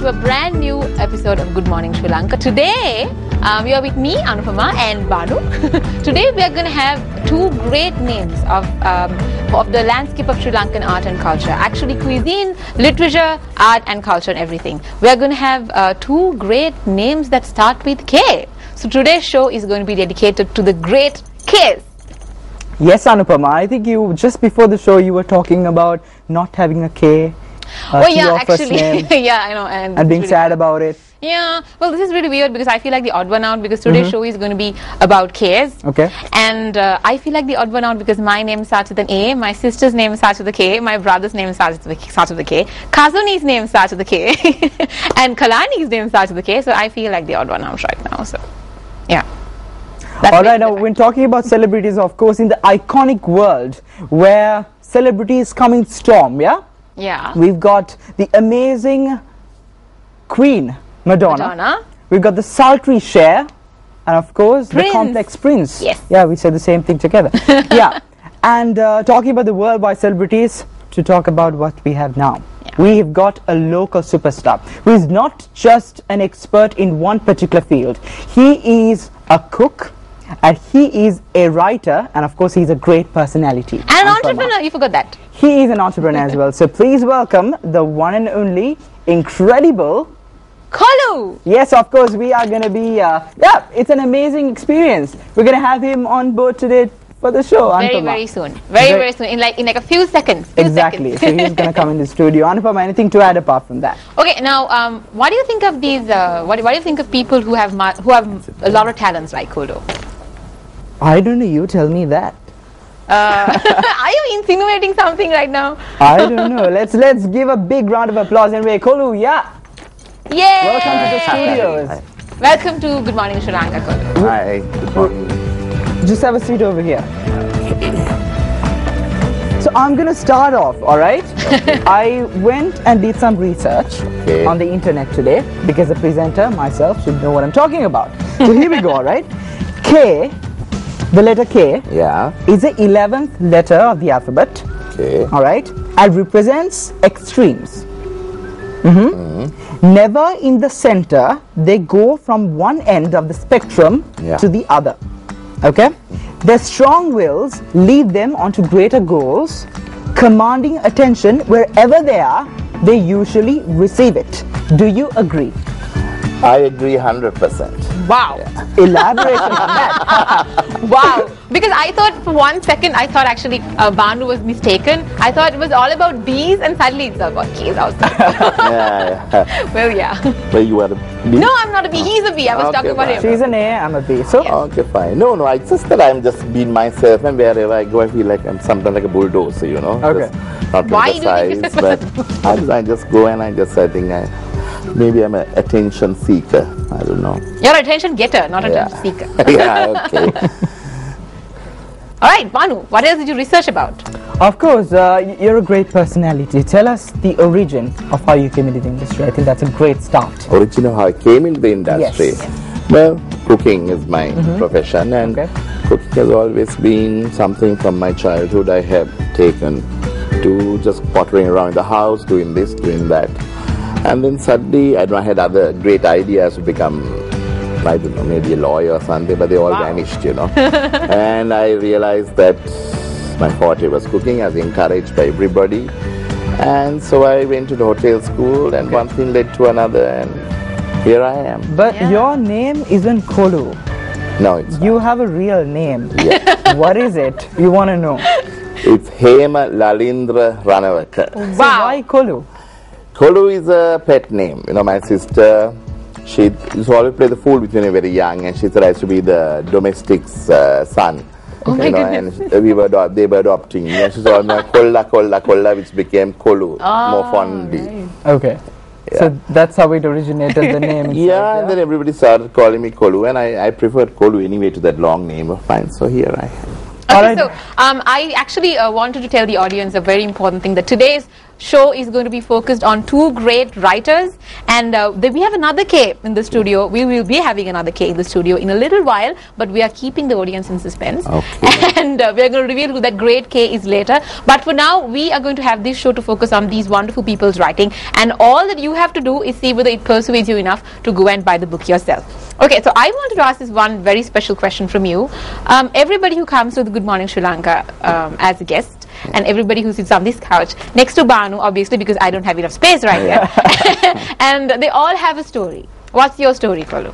to a brand new episode of Good Morning Sri Lanka. Today, you are with me, Anupama, and Banu. Today, we are going to have two great names of the landscape of Sri Lankan art and culture. Actually, cuisine, literature, art and culture and everything. We are going to have two great names that start with K. So today's show is going to be dedicated to the great Ks. Yes, Anupama, I think you, just before the show, you were talking about not having a K. Oh yeah, actually, yeah, I know. And being sad about it. Yeah, well, this is really weird because I feel like the odd one out because today's show is going to be about Ks. Okay. And I feel like the odd one out because my name starts with an A, my sister's name starts with a K, my brother's name starts with a K, Kazuni's name starts with a K, and Kalani's name starts with a K. So I feel like the odd one out right now. So, yeah. Alright, now when talking about celebrities, of course, in the iconic world where celebrities come in storm, yeah? Yeah. We've got the amazing Queen, Madonna. We've got the sultry Cher. And of course, Prince. The complex Prince. Yes. Yeah, we said the same thing together. Yeah. And talking about the worldwide celebrities, to talk about what we have now. Yeah. We have got a local superstar who is not just an expert in one particular field. He is a cook. And he is a writer, and of course he's a great personality. And an entrepreneur, you forgot that. He is an entrepreneur as well. So please welcome the one and only, incredible Kolu! Yes, of course, we are going to be, yeah, it's an amazing experience. We're going to have him on board today for the show. Very, Anupama. very soon. Very soon. In like a few seconds. Exactly. So he's going to come in the studio. Anupama, anything to add apart from that? Okay, now, what do you think of these, what do you think of people who have a lot of talents like Kolu? I don't know, you tell me that. Are you insinuating something right now? I don't know. Let's give a big round of applause anyway. Kolu, yeah. Yay! Welcome to the studios. Hi. Welcome to Good Morning Sri Lanka, Kolu. Hi, good morning. Just have a seat over here. So I'm going to start off, alright? I went and did some research on the internet today because the presenter, myself, should know what I'm talking about. So here we go, alright? K. The letter K is the 11th letter of the alphabet, alright, and represents extremes. Never in the center, they go from one end of the spectrum to the other, okay? Their strong wills lead them onto greater goals, commanding attention wherever they are, they usually receive it. Do you agree? I agree 100%. Wow. Elaboration on that. Wow. Because I thought for 1 second, I thought actually Banu was mistaken. I thought it was all about bees and suddenly it's about K's outside. Yeah. Well, yeah. But you are a bee? No, I'm not a bee. He's a bee. I was talking about him. She's an A, I'm a B. So, Okay, fine. No, it's just that I'm just being myself, and wherever I go, I feel like I'm sometimes like a bulldozer, you know. Okay. Just not Why with do the you think size, but I just go and I think maybe I'm an attention seeker. I don't know. You're an attention getter, not an attention seeker. Yeah, okay. Alright, Banu, what else did you research about? of course, you're a great personality. Tell us the origin of how you came into the industry. I think that's a great start. Origin of how I came into the industry. Yes. Well, cooking is my profession, and cooking has always been something from my childhood I have taken to just pottering around the house, doing this, doing that. And then suddenly, I had other great ideas to become, I don't know, maybe a lawyer or something, but they all vanished, you know. And I realized that my forte was cooking. I was encouraged by everybody. And so I went to the hotel school, and one thing led to another, and here I am. But your name isn't Kolu. No, it's You have a real name. Yeah. What is it? We want to know. It's Hema Lalindra Ranawaka. So why Kolu? Kolu is a pet name. You know, my sister, she used to always play the fool with me when I was very young, and she said I used to be the domestic's son. Oh my goodness. And they were adopting me. And she said, Kolla, which became Kolu, more fondly. Right. Okay. Yeah. So that's how it originated, the name. Itself, Yeah, and then everybody started calling me Kolu, and I preferred Kolu anyway to that long name of mine. So here I am. All Okay, right. so I actually wanted to tell the audience a very important thing, that today's show is going to be focused on two great writers, and we have another K in the studio. We will be having another K in the studio in a little while, but we are keeping the audience in suspense. Okay. And we are going to reveal who that great K is later. But for now, we are going to have this show to focus on these wonderful people's writing, and all that you have to do is see whether it persuades you enough to go and buy the book yourself. Okay, so I wanted to ask this one very special question from you. Everybody who comes to the Good Morning Sri Lanka as a guest, and everybody who sits on this couch next to Banu, obviously, because I don't have enough space right here, and they all have a story. What's your story, Kolu?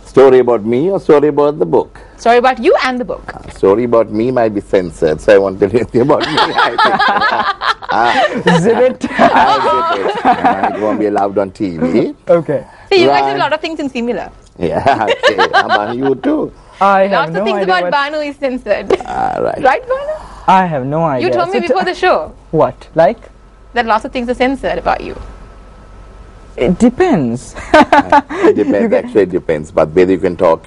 Story about me or story about the book? Story about you and the book. Story about me might be censored, so I won't tell anything about me. I think. Zip it. I'll zip it. It won't be allowed on TV. Okay. So you guys Right. have a lot of things in similar. Yeah, okay. About you too. I have Lots no of things idea about what, Banu is censored. Right. Right, Banu? I have no idea. You told me So before the show what? Like? that lots of things are censored about you. It depends. It depends, actually it depends. But whether you can talk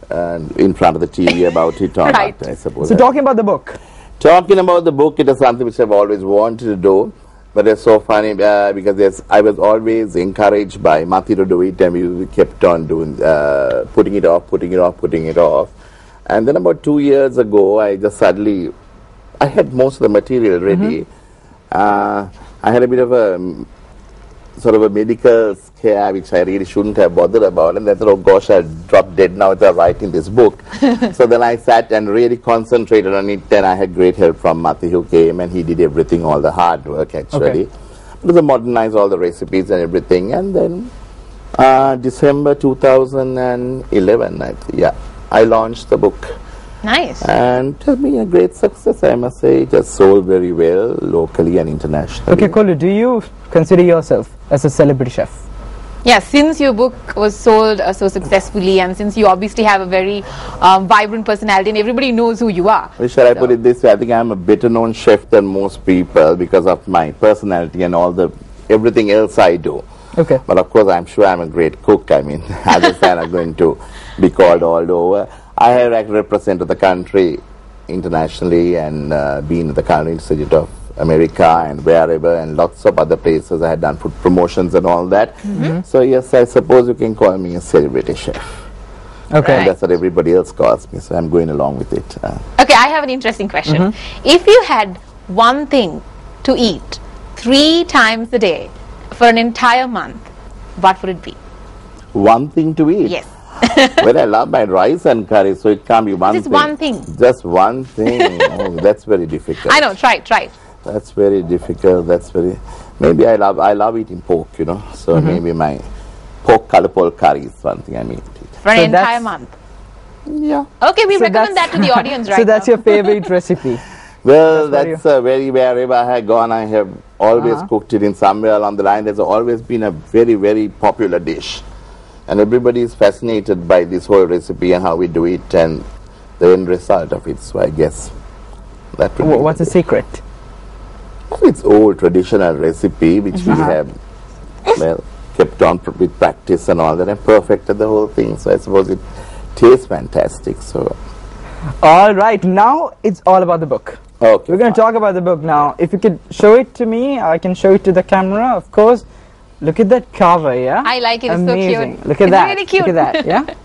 in front of the TV about it or Right. not, I suppose. So talking about the book. Talking about the book, it is something which I've always wanted to do. But it's so funny because I was always encouraged by Mati to do it, and we kept on doing, putting it off. And then about 2 years ago, I just suddenly, I had most of the material ready. I had a bit of a sort of a medical scare which I really shouldn't have bothered about, and I thought, oh gosh, I'll drop dead now if I'm writing this book. So then I sat and really concentrated on it, and I had great help from Mati who came, and he did everything, all the hard work actually. Okay. It was modernize all the recipes and everything, and then December 2011, I launched the book. Nice. And it has been a great success, I must say. It has sold very well, locally and internationally. Okay, Kolu, do you consider yourself as a celebrity chef? Yeah, since your book was sold so successfully, and since you obviously have a very vibrant personality and everybody knows who you are. Well, shall I put it this way? I think I'm a better known chef than most people because of my personality and everything else I do. Okay. But of course, I'm sure I'm a great cook. I mean, as I said, I'm going to be called all over. I have represented the country internationally and been at the Culinary Institute of America and wherever, and lots of other places. I had done food promotions and all that. So yes, I suppose you can call me a celebrity chef. Okay. And that's what everybody else calls me, so I'm going along with it. Okay, I have an interesting question. If you had one thing to eat 3 times a day for an entire month, what would it be? One thing to eat? Yes. Well, I love my rice and curry, so it can't be one Just thing. one thing. Just one thing. Oh, that's very difficult. I know, try it. That's very difficult. Maybe I love eating pork, So maybe my pork kalapol curry is something I mean. For an So entire that's- month. Yeah. Okay, we So recommend that that's- to the audience right So that's now. your favorite recipe? Well, That's that's wherever I have gone, I have always cooked it in somewhere along the line. There's always been a very, very popular dish. And everybody is fascinated by this whole recipe and how we do it and the end result of it. So I guess that would be What's the secret? It's old traditional recipe which we have, kept on with practice and all that and perfected the whole thing. So I suppose it tastes fantastic. So, All right, now it's all about the book. okay. We're going to talk about the book now. If you could show it to me, I can show it to the camera, of course. Look at that cover, yeah? I like it, it's so Amazing. cute. Look at It's that. really cute. Look at that, yeah?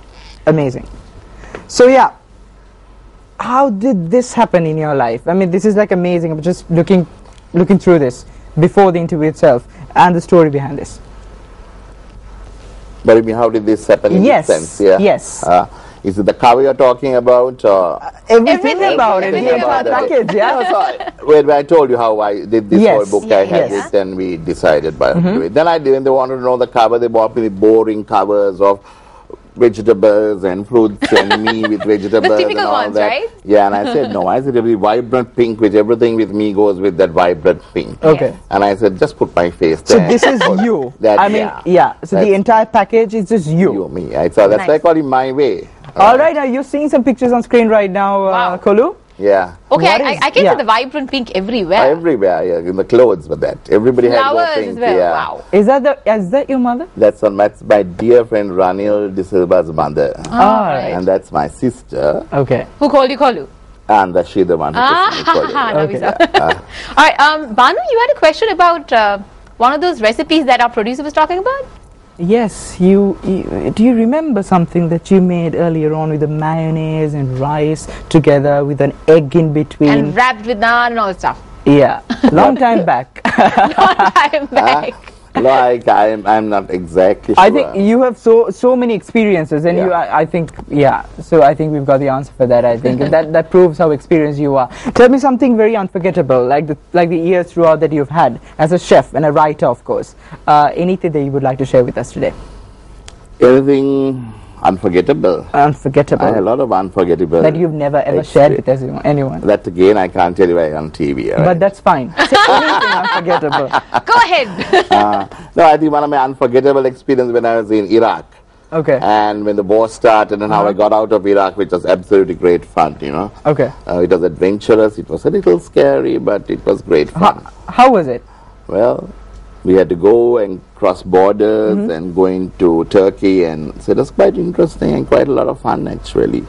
Amazing. So, yeah, how did this happen in your life? I mean, this is like amazing. I'm just looking through this before the interview itself and the story behind this. But I mean, how did this happen in Yes, this sense? Yeah. yes. Is it the cover you're talking about? Or Everything about it, everything the entire about it. package, yeah? No, so when I told you how I did this Yes, whole book, I had yes. it, and we decided by do it. Then when they wanted to know the cover, they bought me the boring covers of vegetables and fruits and me with vegetables The typical and all ones, that. right? Yeah, and I said no. I said every vibrant pink, which everything with me goes with that vibrant pink. Okay. And I said just put my face So there. this is you. That- I mean, yeah. yeah. So the That's- entire package is just you. You, me. So that's Nice. why I call it my way. All right, now you're seeing some pictures on screen right now, Wow. Kolu. Yeah. Okay, What I is- can yeah. see the vibrant pink everywhere. Everywhere, yeah, in the clothes with that. Everybody had Flowers got pink. as well. Yeah. Wow. Is that your mother? That's my dear friend Ranil De Silva's mother. All right. And that's my sister. Okay. Who called you Kolu? And that's she the one who took me for it. Now we Okay. saw. All right, Banu, you had a question about one of those recipes that our producer was talking about? Yes, you do you remember something that you made earlier on with the mayonnaise and rice together with an egg in between? And wrapped with naan and all that stuff. Yeah, long time back. Long time back. Like I'm not exactly sure. I think you have so many experiences, and Yeah. I think So I think we've got the answer for that. I think that proves how experienced you are. Tell me something very unforgettable, like the years throughout that you've had as a chef and a writer, of course. Anything that you would like to share with us today? Anything unforgettable? I had a Unforgettable lot of unforgettable. that you've never ever shared with anyone. That again, I can't tell you right on TV. all But right? that's fine. Say anything unforgettable. Go ahead. No, I think one of my unforgettable experiences when I was in Iraq. Okay. And when the war started and how I got out of Iraq, which was absolutely great fun, you know. Okay. It was adventurous, it was a little scary, but it was great fun. How was it? Well, we had to go and cross borders and go into Turkey, and so it was quite interesting and quite a lot of fun actually.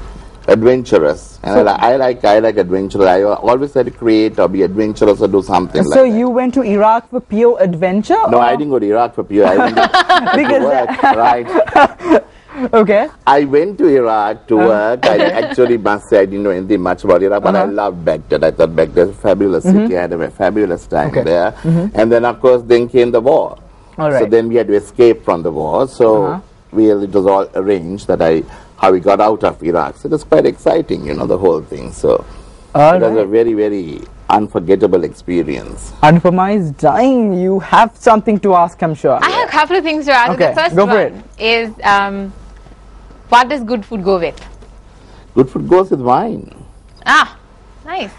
Adventurous. And I like adventure. I always had to create or be adventurous or do something like So that. you went to Iraq for pure adventure? No, or- I didn't go to Iraq for pure. I went to Because work, right? Okay. I went to Iraq to work. I actually must say I didn't know anything much about Iraq, but I loved Baghdad. I thought Baghdad was a fabulous city. I had a fabulous time Okay. there. And then, of course, then came the war. All So right. then we had to escape from the war. So it was all arranged that how we got out of Iraq. So it was quite exciting, you know, the whole thing. So All it was a right. very, very unforgettable experience. Anupama is dying. You have something to ask, I'm sure. I have a couple of things to ask. Okay, The first go for one is, what does good food go with? Good food goes with wine. Ah, nice.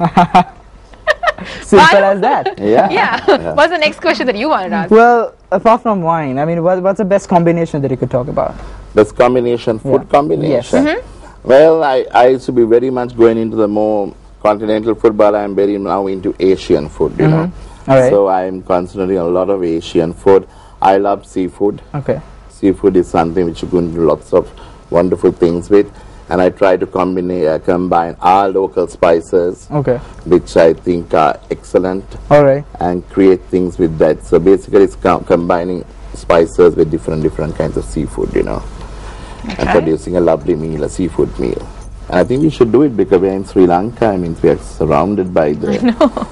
Simple as that. Yeah. Yeah. What's the next question that you wanted to ask? Well, apart from wine, I mean, what's the best combination that you could talk about? This combination, food combination. Yes. Well, I used to be very much going into the more continental food, but I'm very now into Asian food, you know. All right. So I'm concentrating on a lot of Asian food. I love seafood. Okay. Seafood is something which you can do lots of wonderful things with. And I try to combine our local spices, Okay. which I think are excellent, All right. and create things with that. So basically it's combining spices with different kinds of seafood, you know, and producing a lovely meal, a seafood meal. And I think we should do it because we're in Sri Lanka. I mean, we are surrounded by the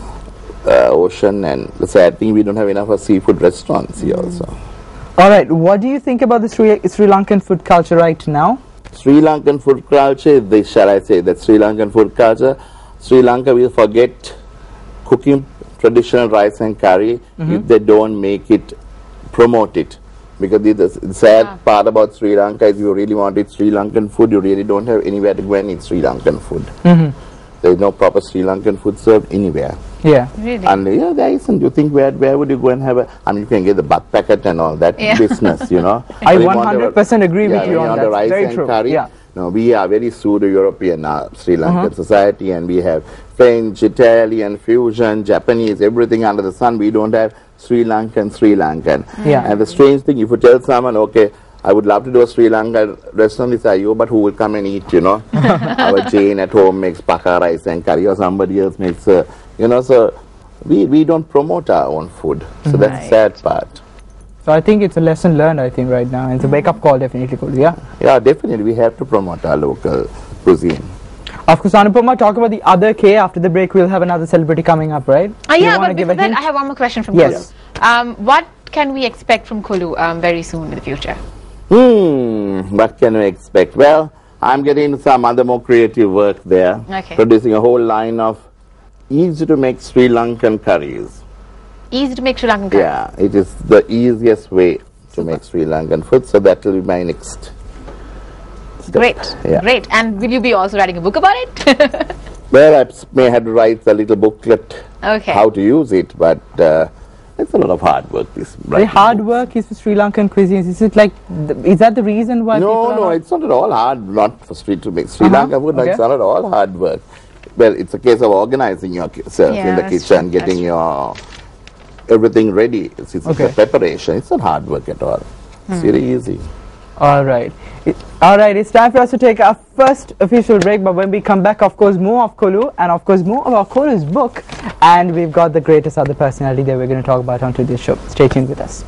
ocean, and the sad thing, we don't have enough of seafood restaurants here also. All right. What do you think about the Sri Lankan food culture right now? Sri Lankan food culture, shall I say that Sri Lankan food culture, Sri Lanka will forget cooking traditional rice and curry if they don't make it, promote it. Because the sad part about Sri Lanka is you really want to eat Sri Lankan food, you really don't have anywhere to go and eat Sri Lankan food. There is no proper Sri Lankan food served anywhere. Yeah. Really? And there isn't. You think where would you go and have I mean, you can get the butt packet and all that business, you know. I But you want 100% agree with when you on want that. the rice Very and true. curry, Yeah. no, we are very pseudo-European Sri Lankan society, and we have French, Italian, fusion, Japanese, everything under the sun. We don't have Sri Lankan. Yeah. And the strange thing, if you tell someone, okay, I would love to do a Sri Lankan restaurant, they say, you, but who will come and eat, you know? Our Jane at home makes paka rice and curry, or somebody else makes, you know, so we don't promote our own food. So that's the sad part. So I think it's a lesson learned, I think, right now. It's a wake-up call, definitely, Kulu, yeah? Yeah, definitely, we have to promote our local cuisine. Of course, Anupama, talk about the other K. After the break, we'll have another celebrity coming up, right? You Yeah, wanna but give before a that, hint? I have one more question from Yes. Kulu. What can we expect from Kulu very soon in the future? What can we expect? Well, I'm getting into some other more creative work there. Okay. Producing a whole line of easy to make Sri Lankan curries. Easy to make Sri Lankan curry. Yeah, it is the easiest way to make Sri Lankan food, so that will be my next step. Great, Yeah. great. And will you be also writing a book about it? Well, I may have to write a little booklet Okay. how to use it, but it's a lot of hard work. This The writing hard book. work is for Sri Lankan cuisines. Is it like, is that the reason why people No, are no, not- it's not at all hard. Not for to make Sri Lanka food. okay. It's not at all hard work. Well, it's a case of organizing yourself Yeah, in the that's kitchen, true, getting that's your everything ready. It's Okay. the preparation. It's not hard work at all. It's very easy. All right. All right, it's time for us to take our first official break, but when we come back, of course, more of Kolu, and of course, more about Kolu's book, and we've got the greatest other personality that we're going to talk about on today's show. Stay tuned with us.